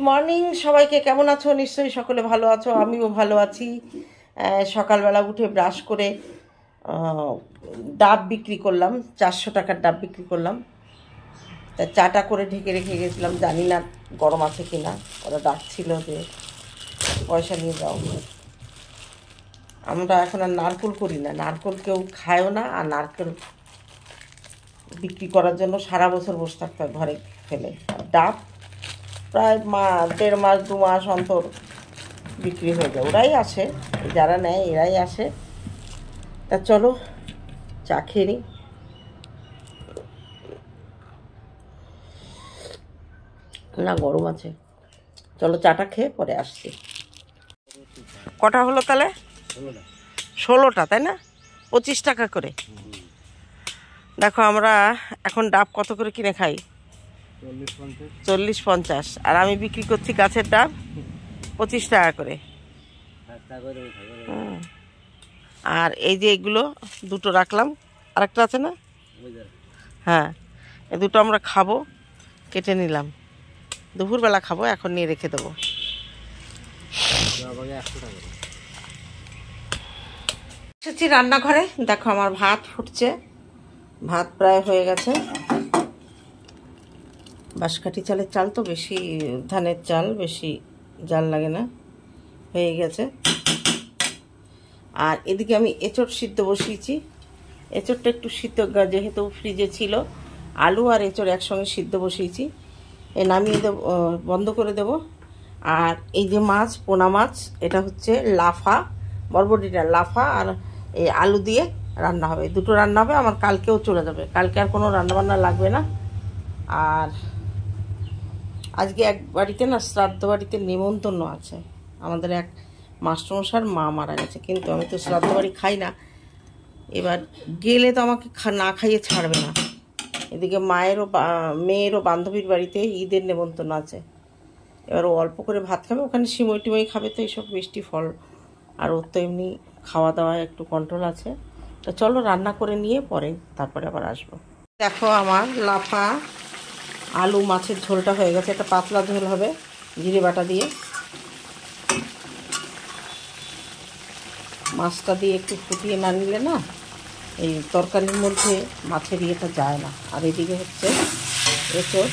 Morning সবাইকে। কেমন আছো? নিশ্চয়ই সকলে ভালো আছো, আমিও ভালো আছি। সকালবেলা উঠে ব্রাশ করে ডাব বিক্রি করলাম, 400 টাকার ডাব বিক্রি করলাম। তা চাটা করে ঢেকে রেখে গেছিলাম, জানি না গরম আছে কিনা। ওরা ডাকছিল যে পয়সা নিয়ে যাও। আমরা এখন আর নারকেল করি না, নারকেল কেউ খায়ও না, আর নারকেল বিক্রি করার জন্য সারা বছর বসে থাকতে হয় ঘরে ফেলে। ডাব প্রায় 1.5 মাস 2 মাস অন্তর বিক্রি হয়ে যায়। ওরাই আসে, যারা নেয় এরাই আসে। তা চলো চা খেয়ে নিই। না গরম আছে, চলো চাটা খেয়ে পরে আসছি। কটা হলো তাহলে? 16টা, তাই না? 25 টাকা করে। দেখো আমরা এখন ডাব কত করে কিনে খাই? 40-50। আর আমি বিক্রি করছি গাছের ডাব 25 টাকা করে। আর এই যে এগুলো দুটো রাখলাম, আরেকটা আছে না? হ্যাঁ, এই দুটো আমরা খাবো, কেটে নিলাম, দুপুরবেলা খাবো, এখন নিয়ে রেখে দেবো। এসেছি রান্নাঘরে, দেখো আমার ভাত ফুটছে, ভাত প্রায় হয়ে গেছে। বাঁশকাঠি চালের চাল তো, বেশি ধানের চাল, বেশি জাল লাগে না, হয়ে গেছে। আর এদিকে আমি এঁচড় সিদ্ধ বসিয়েছি। এঁচড়টা একটু সিদ্ধ, যেহেতু ফ্রিজে ছিল, আলু আর এঁচড় একসঙ্গে সিদ্ধ বসিয়েছি। নামিয়ে দেব, বন্ধ করে দেব। আর এই যে মাছ, পোনা মাছ, এটা হচ্ছে লাফা, বরবটিটা লাফা, আর এই আলু দিয়ে রান্না হবে। দুটো রান্না হবে, আমার কালকেও চলে যাবে, কালকে আর কোনো রান্নাবান্না লাগবে না। আর আজকে এক বাড়িতে না, শ্রাদ্ধ বাড়িতে নিমন্ত্রণ আছে। আমাদের এক মাস্টারমশার মা মারা গেছে, কিন্তু আমি তো শ্রাদ্ধ বাড়ি খাই না। এবার গেলে তো আমাকে না খাইয়ে ছাড়বে না। এদিকে মেয়েরও বান্ধবীর বাড়িতে ঈদের নেমন্তন্ন আছে। এবার ও অল্প করে ভাত খাবে, ওখানে সিমই টিমই খাবে, তো এইসব মিষ্টি ফল। আর ওর তো এমনি খাওয়া দাওয়া একটু কন্ট্রোল আছে। তো চলো রান্না করে নিয়ে পরে তারপরে আবার আসবো। দেখো আমার লাফা আলু মাছের ঝোলটা হয়ে গেছে। একটা পাতলা ঝোল হবে জিরে বাটা দিয়ে। মাছটা দিয়ে একটু ফুটিয়ে না নিলে না এই তরকারির মধ্যে মাছের ইয়েটা যায় না। আর এদিকে হচ্ছে এঁচড়,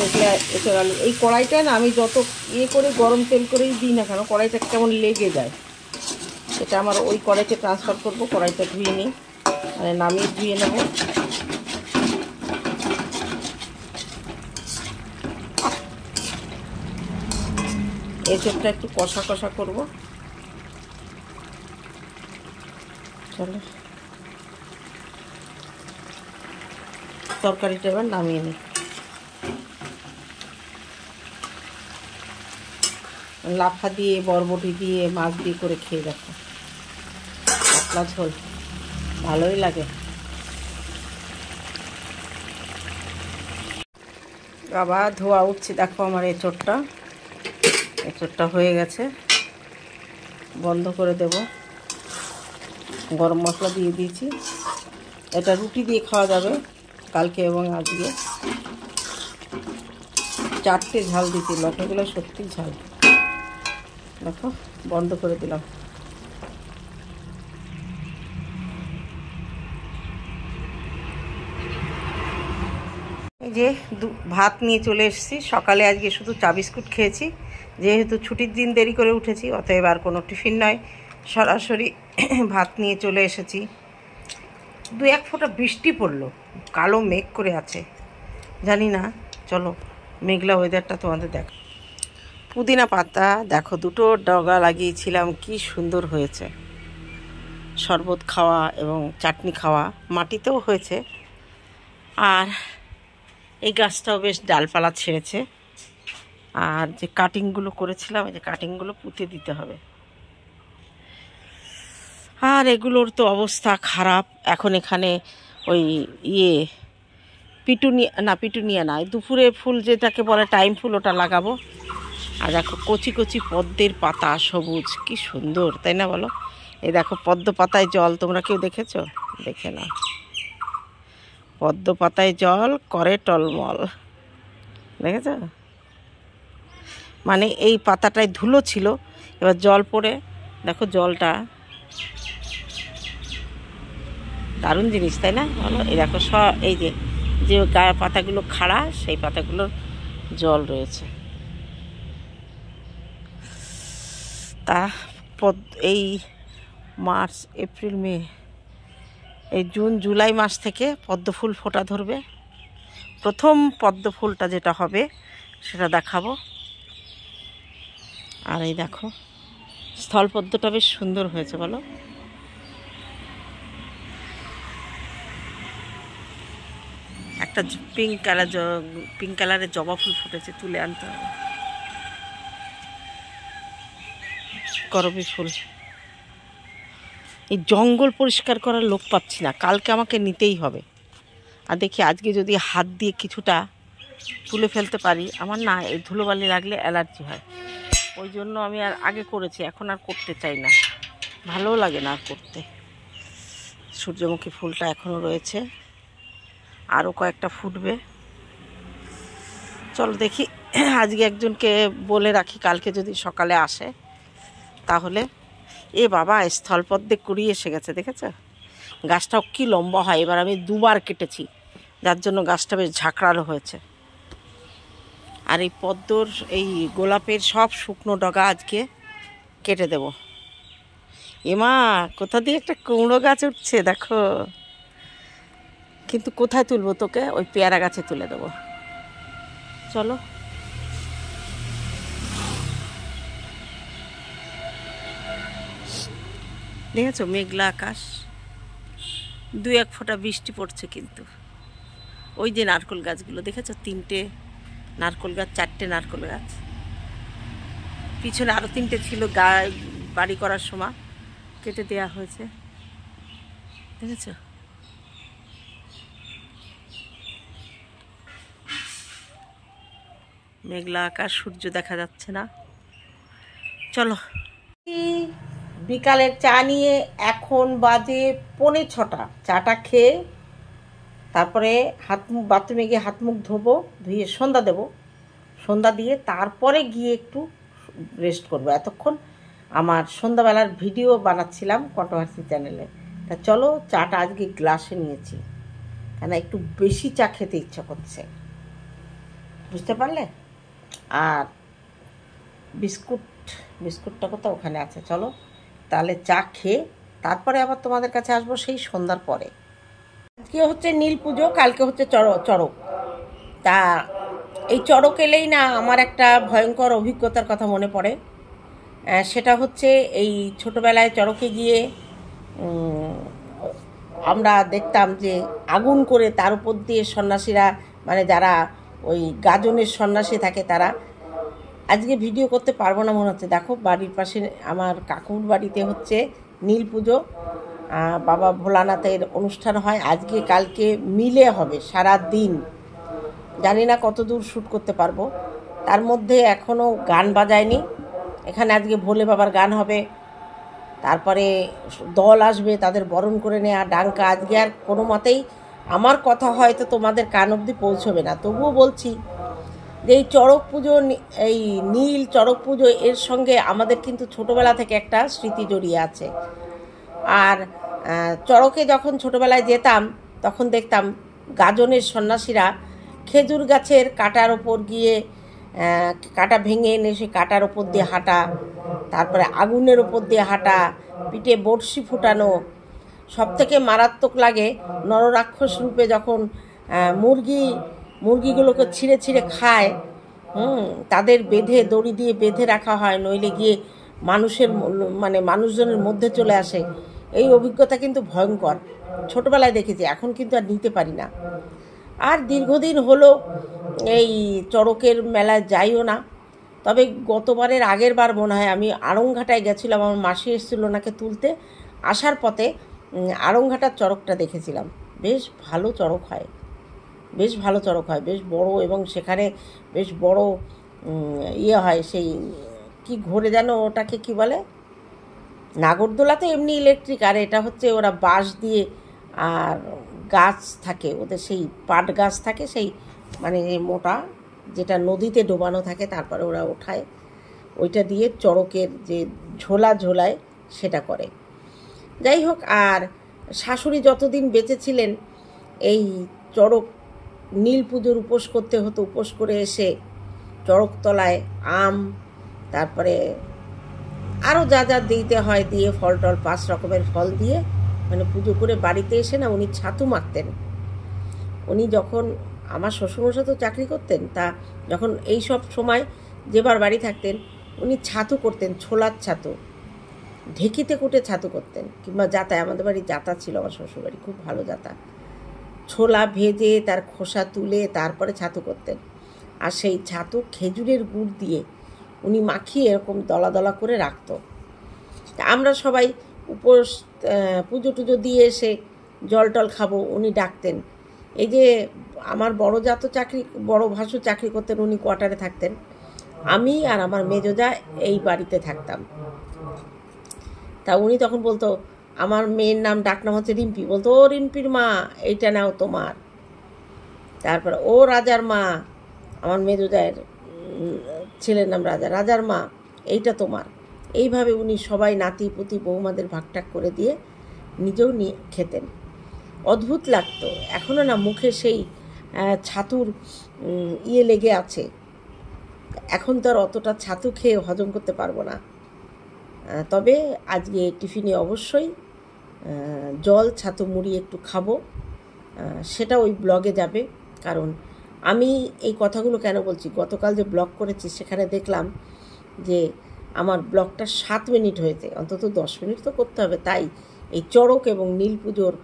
দেখলে এঁচড় আলু। এই কড়াইটায় না আমি যত করে গরম তেল করেই দিই না কেন, কড়াইটা কেমন লেগে যায়। এটা আমার ওই কড়াইতে ট্রান্সফার করব। কড়াইটা ধুয়ে নিই, মানে নামিয়ে ধুয়ে নেব। এঁচড়টা একটু কষা কষা করব। চলো তরকারিটা এবার নামিয়ে নিই। লাফা দিয়ে, বরবটি দিয়ে, মাছ দিয়ে করে খেয়ে দেখো, পাতলা ঝোল ভালোই লাগে। আবার ধোয়া উঠছে, দেখো আমার এঁচড়টা হয়ে গেছে। বন্ধ করে দেব। গরম মশলা দিয়ে দিয়েছি। এটা রুটি দিয়ে খাওয়া যাবে কালকে এবং আজকে। 4টে ঝাল দিচ্ছি, লঙ্কাগুলো সত্যি ঝাল। দেখো বন্ধ করে দিলাম। এই যে ভাত নিয়ে চলে এসেছি। সকালে আজকে শুধু চা বিস্কুট খেয়েছি, যেহেতু ছুটির দিন দেরি করে উঠেছি, অতএব আর কোনো টিফিন নয়, সরাসরি ভাত নিয়ে চলে এসেছি। 2-1 ফোঁটা বৃষ্টি পড়লো, কালো মেঘ করে আছে, জানি না। চলো মেঘলা ওয়েদারটা তোমাদের দেখো। পুদিনা পাতা দেখো, দুটো ডগা লাগিয়েছিলাম, কি সুন্দর হয়েছে। শরবত খাওয়া এবং চাটনি খাওয়া, মাটিতেও হয়েছে। আর এই গাছটাও বেশ ডালপালা ছেড়েছে। আর যে কাটিংগুলো করেছিলাম, এই যে কাটিংগুলো পুঁতে দিতে হবে। আর এগুলোর তো অবস্থা খারাপ। এখন এখানে ওই পিটুনিয়া না, দুপুরে ফুল যেটাকে বলে টাইম ফুল, ওটা লাগাবো। আর দেখো কচি কচি পদ্মের পাতা, সবুজ, কি সুন্দর, তাই না বলো? এই দেখো পদ্ম পাতায় জল, তোমরা কেউ দেখেছো? দেখে না, পদ্ম পাতায় জল করে টলমল। দেখেছ, মানে এই পাতাটায় ধুলো ছিল, এবার জল পড়ে দেখো জলটা, দারুণ জিনিস তাই না বলো। এই দেখো এই যে যে গায়ে পাতাগুলো খাড়া, সেই পাতাগুলোর জল রয়েছে। তা এই মার্চ, এপ্রিল, মে, এই জুন, জুলাই মাস থেকে পদ্ম ফুল ফোটা ধরবে। প্রথম পদ্ম ফুলটা যেটা হবে সেটা দেখাবো। আর এই দেখো স্থলপদ্মটা বেশ সুন্দর হয়েছে বলো। একটা পিঙ্ক কালারের জবা ফুল ফুটেছে, তুলে আনতে হবে। করবী ফুল। এই জঙ্গল পরিষ্কার করার লোক পাচ্ছি না, কালকে আমাকে নিতেই হবে। আর দেখি আজকে যদি হাত দিয়ে কিছুটা তুলে ফেলতে পারি। আমার না এই ধুলোবালি লাগলে অ্যালার্জি হয়, ওই জন্য আমি আর আগে করেছি, এখন আর করতে চাই না, ভালোও লাগে না আর করতে। সূর্যমুখী ফুলটা এখনও রয়েছে, আরও কয়েকটা ফুটবে। চলো দেখি, আজকে একজনকে বলে রাখি, কালকে যদি সকালে আসে তাহলে। এ বাবা, স্থলপদ্মে কুড়িয়ে এসে গেছে, দেখেছো গাছটাও কি লম্বা হয়। এবার আমি দুবার কেটেছি, যার জন্য গাছটা বেশ ঝাঁকড়ালো হয়েছে। আর এই পদ্মর, এই গোলাপের সব শুকনো ডগা আজকে কেটে দেব। এমা, কোথা দিয়ে একটা কুমড়ো গাছ উঠছে দেখো, কিন্তু কোথায় তুলবো তোকে? ওই পেয়ারা গাছে তুলে দেবো। চলো, দেখেছো মেঘলা আকাশ, 2-1 ফোঁটা বৃষ্টি পড়ছে, কিন্তু ওই যে নারকেল গাছগুলো দেখেছো, 3টে নারকেল গাছ, 4টে নারকেল গাছ, পিছনে আরও 3টে ছিল, বাড়ি করার সময় কেটে দেওয়া হয়েছে, দেখেছো। মেঘলা আকাশ, সূর্য দেখা যাচ্ছে না। চলো, বিকালের চা নিয়ে এখন বাজে 5:45। চাটা খেয়ে তারপরে বাথরুমে গিয়ে হাত মুখ ধোবো, ধুয়ে সন্ধ্যা দেবো, সন্ধ্যা দিয়ে তারপরে গিয়ে একটু রেস্ট করবো। এতক্ষণ আমার সন্ধ্যাবেলার ভিডিও বানাচ্ছিলাম কন্ট্রোভার্সি চ্যানেলে। তা চলো, চাটা আজকে গ্লাসে নিয়েছি, কেন একটু বেশি চা খেতে ইচ্ছা করছে, বুঝতে পারলে। আর বিস্কুটটা কোথাও ওখানে আছে। চলো তাহলে চা খেয়ে তারপরে আবার তোমাদের কাছে আসবো সেই সন্ধ্যার পরে। আজকে হচ্ছে নীল পুজো, কালকে হচ্ছে চড়ক। তা এই চড়ক এলেই না আমার একটা ভয়ঙ্কর অভিজ্ঞতার কথা মনে পড়ে। সেটা হচ্ছে এই ছোটোবেলায় চড়কে গিয়ে আমরা দেখতাম যে আগুন করে তার উপর দিয়ে সন্ন্যাসীরা, মানে যারা ওই গাজনের সন্ন্যাসী থাকে তারা, আজকে ভিডিও করতে পারবো না মনে হচ্ছে। দেখো বাড়ির পাশে আমার কাকুর বাড়িতে হচ্ছে নীল পুজো, বাবা ভোলানাথের অনুষ্ঠান হয় আজকে কালকে মিলে হবে সারা দিন। জানি না কত দূর শ্যুট করতে পারবো, তার মধ্যে এখনও গান বাজায়নি। এখানে আজকে ভোলে বাবার গান হবে, তারপরে দল আসবে, তাদের বরণ করে নেওয়া, ডাঙ্কা। আজকে আর কোনো মতেই আমার কথা হয়তো তোমাদের কান অবধি পৌঁছবে না, তবুও বলছি যে এই চড়ক পুজো, এই নীল চড়ক পুজো, এর সঙ্গে আমাদের কিন্তু ছোটোবেলা থেকে একটা স্মৃতি জড়িয়ে আছে। আর চড়কে যখন ছোটোবেলায় যেতাম তখন দেখতাম গাজনের সন্ন্যাসীরা খেজুর গাছের কাটার ওপর গিয়ে কাটা ভেঙে এনে সে কাটার ওপর দিয়ে হাঁটা, তারপরে আগুনের ওপর দিয়ে হাঁটা, পিঠে বড়শি ফুটানো। সবথেকে মারাত্মক লাগে নররাক্ষস রূপে যখন মুরগিগুলোকে ছিঁড়ে ছিঁড়ে খায়, তাদের বেঁধে দড়ি দিয়ে বেঁধে রাখা হয়, নইলে গিয়ে মানুষজনের মধ্যে চলে আসে। এই অভিজ্ঞতা কিন্তু ভয়ঙ্কর, ছোটোবেলায় দেখেছি, এখন কিন্তু আর নিতে পারি না। আর দীর্ঘদিন হলো এই চড়কের মেলায় যাইও না। তবে গতবারের আগের বার মনে হয় আমি আড়ংঘাটায় গেছিলাম, আমার মাসি এসেছিল ওনাকে তুলতে, আসার পথে আড়ংঘাটার চড়কটা দেখেছিলাম। বেশ ভালো চড়ক হয়, বেশ বড়, এবং সেখানে বেশ বড় হয়, সেই কি ঘোরে যেন, ওটাকে কি বলে, নাগরদোলা তো এমনি ইলেকট্রিক, আর এটা হচ্ছে ওরা বাঁশ দিয়ে, আর গাছ থাকে ওদের, সেই পাট গাছ থাকে, সেই মানে মোটা যেটা নদীতে ডোবানো থাকে, তারপরে ওরা ওঠায়, ওইটা দিয়ে চড়কের যে ঝোলা ঝোলায় সেটা করে। যাই হোক, আর শাশুড়ি যতদিন বেঁচে ছিলেন এই চড়ক নীল পুজোর উপোস করতে হতো। উপোস করে এসে চড়কতলায় আম, তারপরে আরও যা যা দিতে হয় দিয়ে, ফল টল 5 রকমের ফল দিয়ে মানে পুজো করে বাড়িতে এসে না উনি ছাতু মাখতেন। উনি যখন, আমার শ্বশুরমশাই তো চাকরি করতেন, তা যখন এই সব সময় যেবার বাড়ি থাকতেন উনি ছাতু করতেন, ছোলার ছাতু, ঢেকিতে কুটে ছাতু করতেন, কিংবা জাতা, আমাদের বাড়ি জাতা ছিল, আমার শ্বশুরবাড়ি খুব ভালো জাতা, ছোলা ভেজে তার খোসা তুলে তারপরে ছাতু করতেন। আর সেই ছাতু খেজুরের গুড় দিয়ে উনি মাখিয়ে এরকম দলা দলা করে রাখত। আমরা সবাই উপোস পুজো টুজো দিয়ে এসে জল টল খাবো, উনি ডাকতেন। এই যে আমার বড় যা তো চাকরি, বড় ভাসুর চাকরি করতেন, উনি কোয়ার্টারে থাকতেন, আমি আর আমার মেজোজা এই বাড়িতে থাকতাম। তা উনি তখন বলতো, আমার মেয়ের নাম, ডাকনাম হচ্ছে রিম্পি, বলতো ও রিম্পির মা এইটা নাও তোমার। তারপরে ও রাজার মা, আমার মেজোজায়ের ছেলের নাম রাজা, রাজার মা এইটা তোমার। এইভাবে উনি সবাই নাতি পুতি বৌমাদের ভাগটাক করে দিয়ে নিজেও নিয়ে খেতেন। অদ্ভুত লাগতো। এখনও না মুখে সেই ছাতুর লেগে আছে। এখন তো আর অতটা ছাতু খেয়ে হজম করতে পারবো না। তবে আজকে টিফিনে অবশ্যই জল, ছাতু, মুড়ি একটু খাবো, সেটা ওই ব্লগে যাবে। কারণ আমি এই কথাগুলো কেন বলছি, গতকাল যে ব্লগ করেছি সেখানে দেখলাম যে আমার ব্লগটা 7 মিনিট হয়েছে, অন্তত 10 মিনিট তো করতে হবে। তাই এই চড়ক এবং নীল পুজোর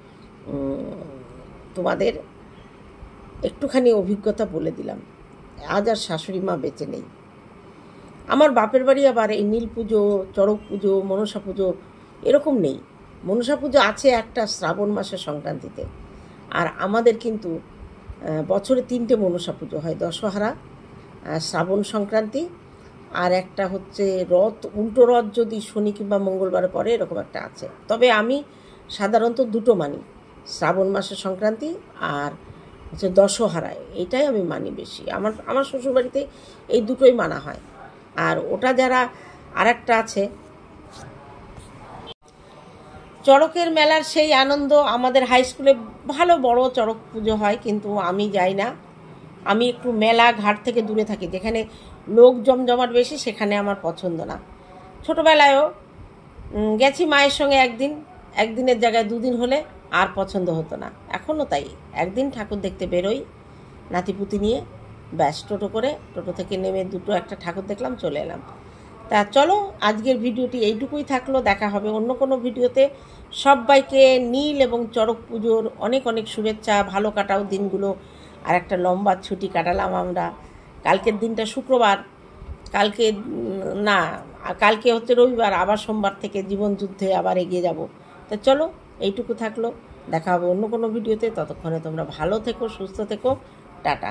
তোমাদের একটুখানি অভিজ্ঞতা বলে দিলাম। আজ আর শাশুড়ি মা বেঁচে নেই। আমার বাপের বাড়ি আবার এই নীল পুজো, চড়ক পুজো, মনসা পুজো এরকম নেই। মনসা পুজো আছে একটা শ্রাবণ মাসের সংক্রান্তিতে, আর আমাদের কিন্তু বছরে 3টে মনসা পুজো হয়, দশহরা, শ্রাবণ সংক্রান্তি, আর একটা হচ্ছে রথ, উল্টো রথ যদি শনি কিংবা মঙ্গলবারে পরে, এরকম একটা আছে। তবে আমি সাধারণত 2টো মানি, শ্রাবণ মাসের সংক্রান্তি আর হচ্ছে দশহরায়, এটাই আমি মানি বেশি। আমার শ্বশুরবাড়িতে এই 2টোই মানা হয়। আর ওটা যারা আর একটা আছে চড়কের মেলার সেই আনন্দ, আমাদের হাই স্কুলে ভালো বড় চড়ক পুজো হয়, কিন্তু আমি যাই না। আমি একটু মেলা ঘাট থেকে দূরে থাকি, যেখানে লোক জমজমাট বেশি সেখানে আমার পছন্দ না। ছোটোবেলায়ও গেছি মায়ের সঙ্গে, একদিনের জায়গায় 2 দিন হলে আর পছন্দ হতো না। এখনও তাই, একদিন ঠাকুর দেখতে বেরোই নাতিপুতি নিয়ে, ব্যাস টোটো করে, টোটো থেকে নেমে 2টো একটা ঠাকুর দেখলাম, চলে এলাম। তা চলো, আজকের ভিডিওটি এইটুকুই থাকলো। দেখা হবে অন্য কোনো ভিডিওতে। সবাইকে নীল এবং চড়ক পুজোর অনেক অনেক শুভেচ্ছা। ভালো কাটাও দিনগুলো। আর একটা লম্বা ছুটি কাটালাম আমরা। কালকের দিনটা শুক্রবার, কালকে হচ্ছে রবিবার, আবার সোমবার থেকে জীবনযুদ্ধে আবার এগিয়ে যাব। তো চলো, এইটুকু থাকলো। দেখা হবে অন্য কোনো ভিডিওতে। ততক্ষণে তোমরা ভালো থেকো, সুস্থ থেকো। টাটা।